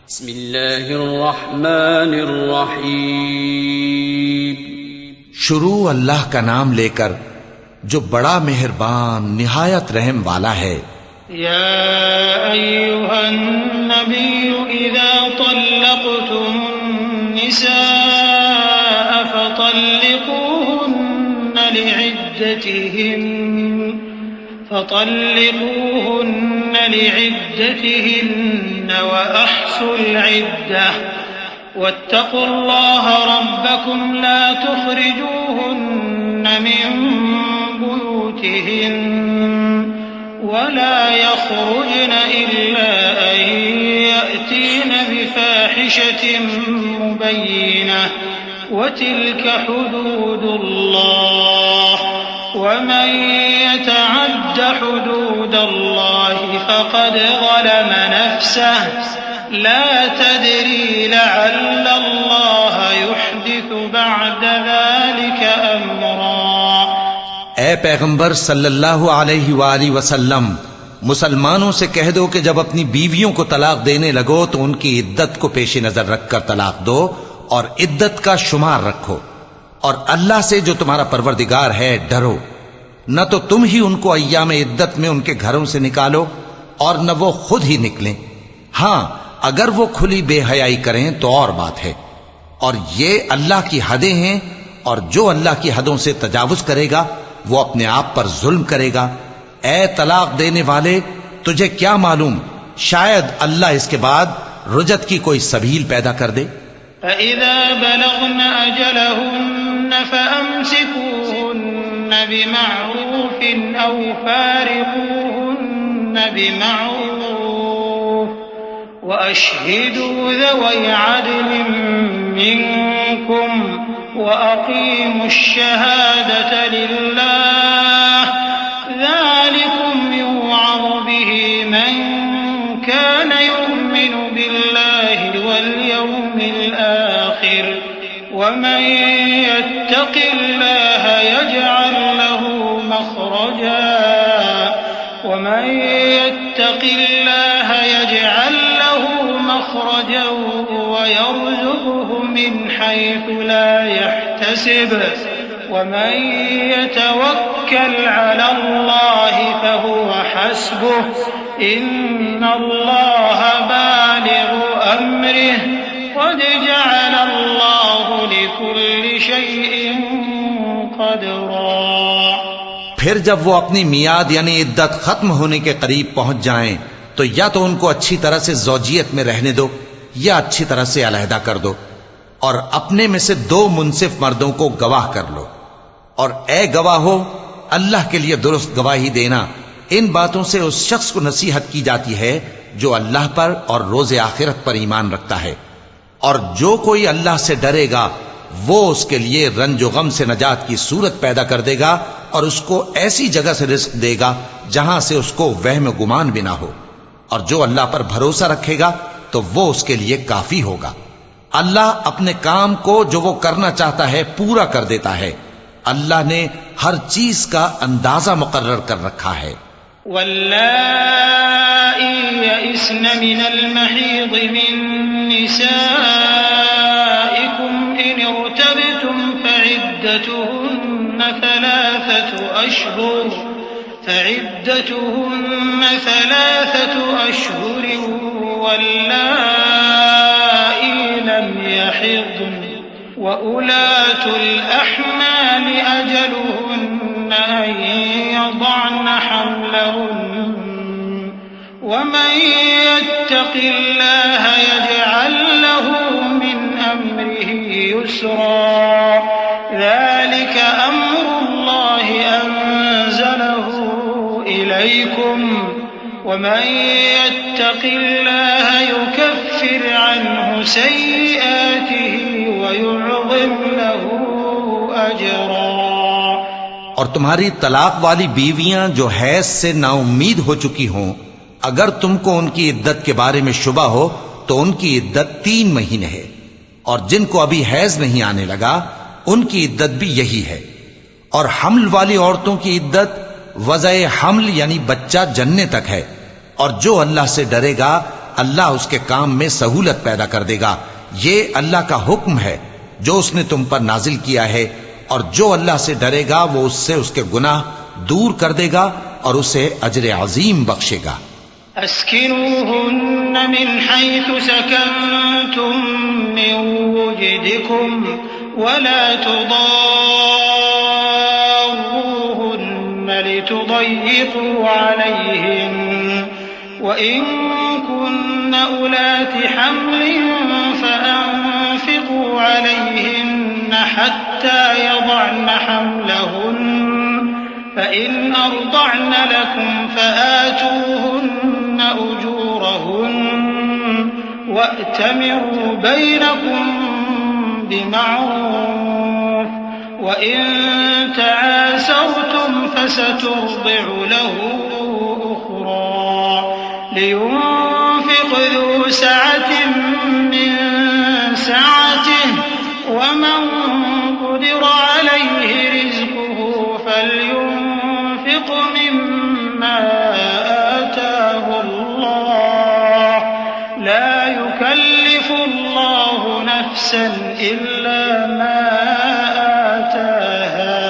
बिस्मिल्लाहिर्रहमानिर्रहीम। शुरू अल्लाह का नाम लेकर जो बड़ा मेहरबान निहायत रहम वाला है। या अय्युहन नबिय्यु इज़ा तल्लक़्तुमुन निसाअ फतल्लिक़ूहुन्न लिइद्दतिहिन्न व अहsul इद्दह वत्तक़ुल्लाह रब्बकुम ला तुख़रिजूहुन्न मिन बुयूतिहिन्न वला यख़रुजन इल्ला अन यअतीन बिफ़ाहिशतिन मुबय्यिनह वतिल्क हुदूदुल्लाह वमन यतअद्द हुदूदल्लाहि फ़क़द ज़लम नफ़्सह ला तदरी लअल्लल्लाह युहदिथु बअद ज़ालिक अम्रा। ए पैगंबर सल्लल्लाहु अलैहि वालैहि वसल्लम, मुसलमानों से कह दो कि जब अपनी बीवियों को तलाक देने लगो तो उनकी इद्दत को पेश नजर रखकर तलाक दो और इद्दत का शुमार रखो, और अल्लाह से जो तुम्हारा परवरदिगार है डरो। न तो तुम ही उनको अय्याम इद्दत में उनके घरों से निकालो और न वो खुद ही निकलें। हां, अगर वो खुली बेहयाई करें तो और बात है, और ये अल्लाह की हदें हैं, और जो अल्लाह की हदों से तजावुज करेगा वो अपने आप पर जुल्म करेगा। ए तलाक देने वाले, तुझे क्या मालूम, शायद अल्लाह इसके बाद रुजत की कोई सबील पैदा कर दे। फ़इज़ा बलग़न अजलहुन्न फ़अम्सिकूहुन्न बिमअरूफ़िन औ फ़ारिक़ूहुन्न बिमअरूफ़ वअश्हिदू ज़वै अदलिन मिनकुम वअक़ीमुश्शहादत लिल्लाह ज़ालिकुम युअज़ बिही मन कान युमिनु बिल्लाहि वल यौमिल आखिर वमन यत्तक़िल्लाह यजअल लहू मख़रजा वयरज़ुक़हु मिन हैथु ला यहतसिब वमन यतवक्कल अलल्लाहि फहुव हस्बुह इन्नल्लाह बालिग़ु अम्रिहि क़द जअलल्लाहु लिकुल्लि शैइन क़दरा। फिर जब वो अपनी मियाद यानी इद्दत खत्म होने के करीब पहुंच जाएं, तो या तो उनको अच्छी तरह से ज़ौजियत में रहने दो या अच्छी तरह से अलहदा कर दो, और अपने में से 2 मुंसिफ मर्दों को गवाह कर लो। और ए गवाहो, अल्लाह के लिए दुरुस्त गवाही देना। इन बातों से उस शख्स को नसीहत की जाती है जो अल्लाह पर और रोज़े आखिरत पर ईमान रखता है, और जो कोई अल्लाह से डरेगा वो उसके लिए रंजो गम से नजात की सूरत पैदा कर देगा और उसको ऐसी जगह से रिस्क देगा जहां से उसको वहम गुमान भी ना हो, और जो अल्लाह पर भरोसा रखेगा तो वो उसके लिए काफी होगा। अल्लाह अपने काम को जो वो करना चाहता है पूरा कर देता है। अल्लाह ने हर चीज का अंदाजा मुकर्रर कर रखा है। वल्लाई यइस्न मिनल महीज़ मिन निसाइकुम इन इर्तबतुम फ़इद्दतुहुन्न थलाथतु अशहुर वल्लाई लम यहिज़्न वउलातुल अहमाल अजलुहुन्न अन यضعन हम्लहुन्न वमन यत्तक़िल्लाह यजअल लहू मिन अम्रिही युस्रा ज़ालिक अम्रुल्लाहि अंज़लहु इलैकुम वमन यत्तक़िल्लाह युकफ्फिर अन्हु सय्यिआतिही वयुअज़िम लहू अजरा। और तुम्हारी तलाक वाली बीवियां जो हैज से नाउम्मीद हो चुकी हों, अगर तुमको उनकी इद्दत के बारे में शुबा हो तो उनकी इद्दत 3 महीने है, और जिनको अभी हैज नहीं आने लगा उनकी इद्दत भी यही है। और हमल वाली औरतों की इद्दत वज़े हमल यानी बच्चा जनने तक है, और जो अल्लाह से डरेगा अल्लाह उसके काम में सहूलत पैदा कर देगा। ये अल्लाह का हुक्म है जो उसने तुम पर नाजिल किया है, और जो अल्लाह से डरेगा वो उससे उसके गुनाह दूर कर देगा और उसे अजर अजीम बख्शेगा। अस्किनूहुन्न मिन हैथु सकनतुम मिन वुजदिकुम वला तुदार्रूहुन्न लितुضय्यिकू अलैहिन वइन कुन्न उलाति हम्लिन फअन्फिकू अलैहिन्न हत्ता यضعन हम्लहुन्न فإن أرضعن لكم فآتوهن أجورهن وأتمروا بينكم بمعروف وإن تعاسرتم فسترضع له أخرى لينفق ذو سعة من سعته ومن قدر عليه رزقه فلينفق مما آتاه الله لا يكلف الله نفسا إلا ما آتاها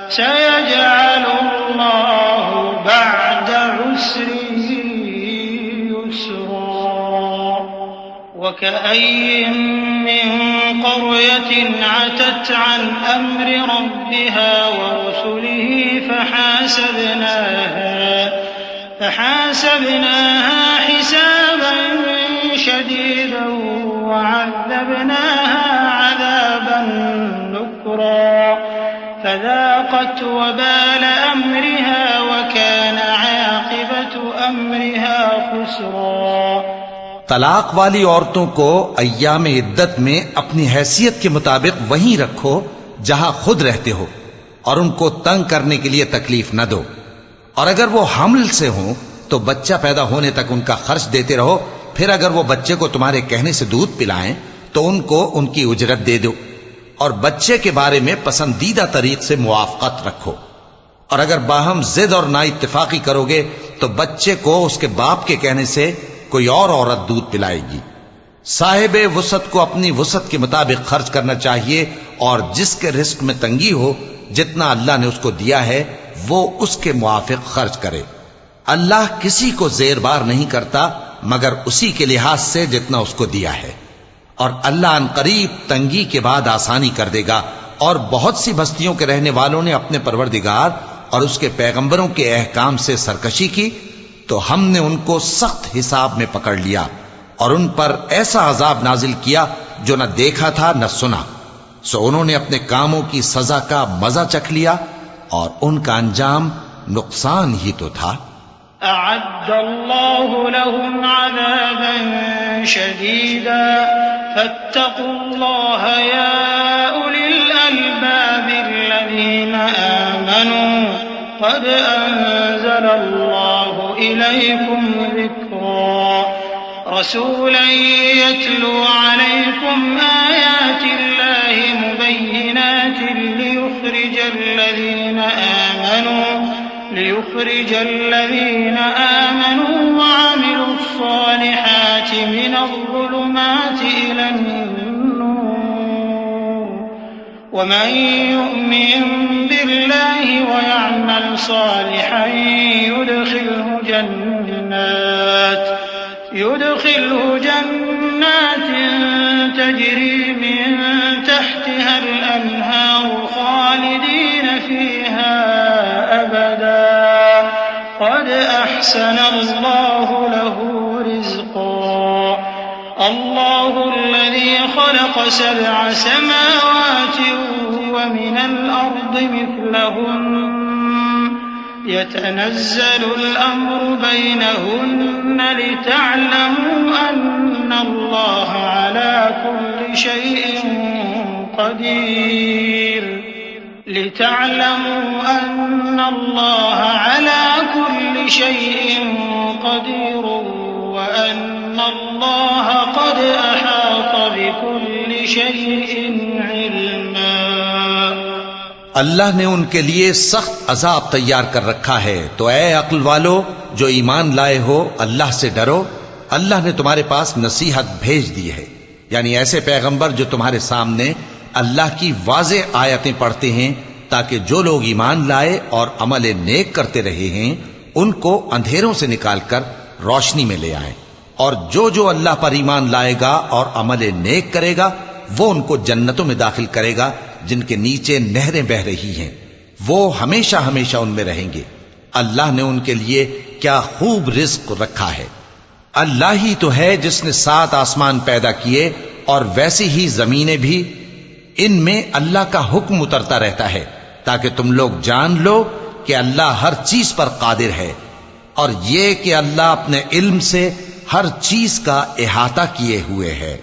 سيجعل الله بعد عسر يسرا وكأين من قرية عتت عن أمر ربها ورسله فحاسبناها حسابا شديدا وعذبناها عذابا نكرا فذاقت وبال أمرها وكان عاقبة أمرها خسرا। तलाक वाली औरतों को अय्याम इद्दत में अपनी हैसियत के मुताबिक वहीं रखो जहां खुद रहते हो, और उनको तंग करने के लिए तकलीफ न दो। और अगर वो हमल से हों तो बच्चा पैदा होने तक उनका खर्च देते रहो। फिर अगर वो बच्चे को तुम्हारे कहने से दूध पिलाएं तो उनको उनकी उजरत दे दो, और बच्चे के बारे में पसंदीदा तरीक से मुआफ़क़त रखो। और अगर बाहम जिद और ना इत्तेफाकी करोगे तो बच्चे को उसके बाप के कहने से कोई और औरत दूध पिलाएगी। साहिबे वुसत को अपनी वुसत के मुताबिक खर्च करना चाहिए, और जिसके रिस्क में तंगी हो जितना अल्लाह ने उसको दिया है वो उसके मुआफिक खर्च करे। अल्लाह किसी को जेरबार नहीं करता मगर उसी के लिहाज से जितना उसको दिया है, और अल्लाह अनकरीब तंगी के बाद आसानी कर देगा। और बहुत सी बस्तियों के रहने वालों ने अपने परवरदिगार और उसके पैगंबरों के अहकाम से सरकशी की तो हमने उनको सख्त हिसाब में पकड़ लिया और उन पर ऐसा अजाब नाजिल किया जो न देखा था न सुना। सो उन्होंने अपने कामों की सजा का मजा चख लिया और उनका अंजाम नुकसान ही तो था। अअद्दल्लाहु लहुम अज़ाबन शदीदा फत्तकुल्लाह या उलिल अल्बाबिल्लज़ीना आमनू क़द अंज़लल्लाहु इलैकुम ज़िक्रा रसूलन यत्लू अलैकुम आयातिल्लाहि मुबय्यिनातिन लियुख़रिज الذين آمنوا وعملوا الصالحات من الظلمات إلى النور ومن يؤمن بالله ويعمل صالحا يدخله جنات تجري من تحتها الأنهار خالدين فيها أبدا قد أحسن الله له رزقا الله الذي خلق 7 سماوات ومن الأرض مثلهن يتنزل الأمر بينهن لتعلموا أن الله على كل شيء قدير وأن الله قد أحاط بكل شيء علما। अल्लाह ने उनके लिए सख्त अजाब तैयार कर रखा है, तो ऐ अक्ल वालो जो ईमान लाए हो अल्लाह से डरो अल्लाह ने तुम्हारे पास नसीहत भेज दी है, यानी ऐसे पैगंबर जो तुम्हारे सामने अल्लाह की वाज़े आयतें पढ़ते हैं, ताकि जो लोग ईमान लाए और अमल नेक करते रहे हैं उनको अंधेरों से निकालकर रोशनी में ले आए, और जो जो अल्लाह पर ईमान लाएगा और अमल नेक करेगा वो उनको जन्नतों में दाखिल करेगा जिनके नीचे नहरें बह रही हैं, वो हमेशा हमेशा उनमें रहेंगे। अल्लाह ने उनके लिए क्या खूब रिज्क रखा है। अल्लाह ही तो है जिसने 7 आसमान पैदा किए और वैसी ही जमीनें भी, इनमें अल्लाह का हुक्म उतरता रहता है ताकि तुम लोग जान लो कि अल्लाह हर चीज पर कादिर है, और ये कि अल्लाह अपने इल्म से हर चीज का इहाता किए हुए है।